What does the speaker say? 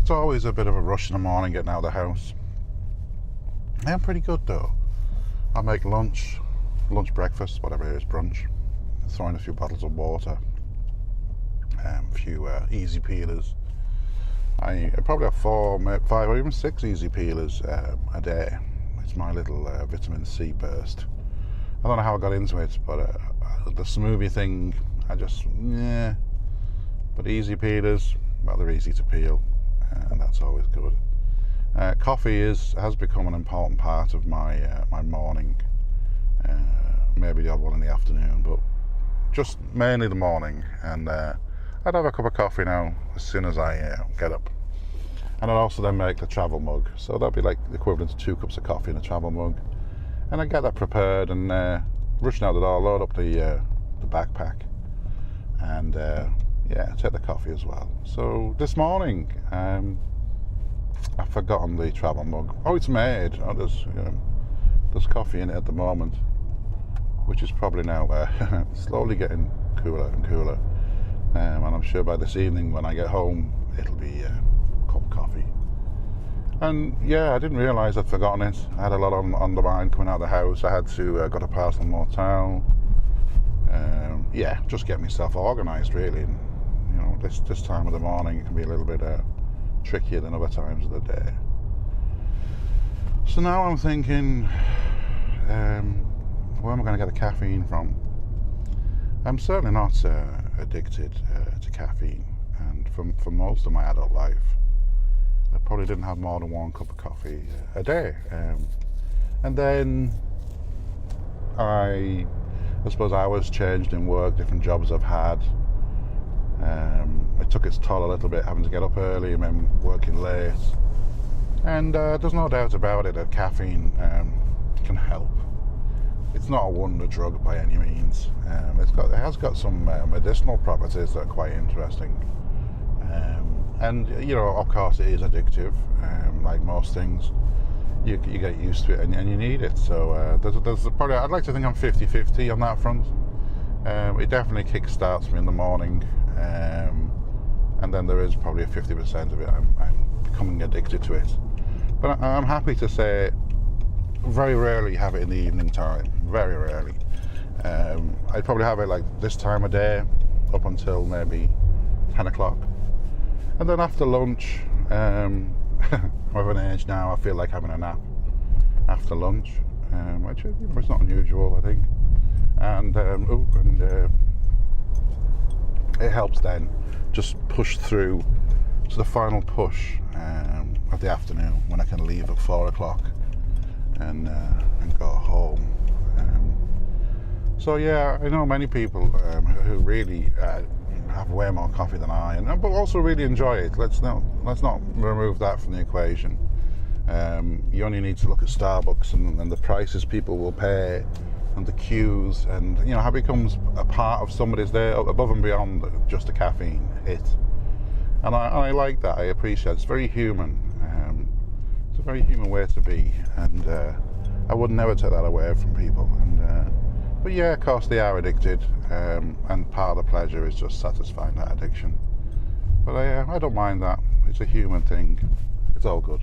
It's always a bit of a rush in the morning getting out of the house. I'm pretty good though. I make lunch, breakfast, whatever it is, brunch. Throw in a few bottles of water, a few easy peelers. I probably have 4, 5 or even 6 easy peelers a day. It's my little vitamin C burst. I don't know how I got into it, but the smoothie thing, But easy peelers, well, they're easy to peel, and that's always good. Coffee has become an important part of my my morning. Maybe the odd one in the afternoon, but just mainly the morning. And I'd have a cup of coffee now as soon as I get up. And I'd also then make the travel mug, so that'd be like the equivalent of 2 cups of coffee in a travel mug. And I get that prepared and rushing out the door, load up the backpack, and take the coffee as well. So this morning, I've forgotten the travel mug. Oh, it's made. Oh, there's coffee in it at the moment, which is probably now slowly getting cooler and cooler. And I'm sure by this evening when I get home, it'll be a cup of coffee. And I didn't realise I'd forgotten it. I had a lot on the mind coming out of the house. I had to go to Parcel Motel. Just get myself organised really. And, this time of the morning it can be a little bit trickier than other times of the day. So now I'm thinking, where am I going to get the caffeine from? I'm certainly not addicted to caffeine, and for most of my adult life, I probably didn't have more than 1 cup of coffee a day. And then I suppose hours changed in work, different jobs I've had. It took its toll a little bit, having to get up early and then working late. And there's no doubt about it that caffeine can help. It's not a wonder drug by any means. It has got some medicinal properties that are quite interesting. And of course it is addictive, like most things. You get used to it and you need it. So there's probably, I'd like to think I'm 50-50 on that front. It definitely kick-starts me in the morning, and then there is probably a 50% of it I'm becoming addicted to it. But I'm happy to say very rarely have it in the evening time, very rarely. I'd probably have it like this time of day up until maybe 10 o'clock. And then after lunch, I'm of an age now, I feel like having a nap after lunch, which is not unusual, I think. And it helps then just push through to the final push of the afternoon when I can leave at 4 o'clock and go home. So I know many people who really have way more coffee than I, but also really enjoy it. Let's not remove that from the equation. You only need to look at Starbucks and the prices people will pay, and the queues, and how it becomes a part of somebody's day above and beyond just a caffeine hit. And I like that. I appreciate it. It's very human. It's a very human way to be, and I would never take that away from people. But of course they are addicted, and part of the pleasure is just satisfying that addiction. But I don't mind that. It's a human thing. It's all good.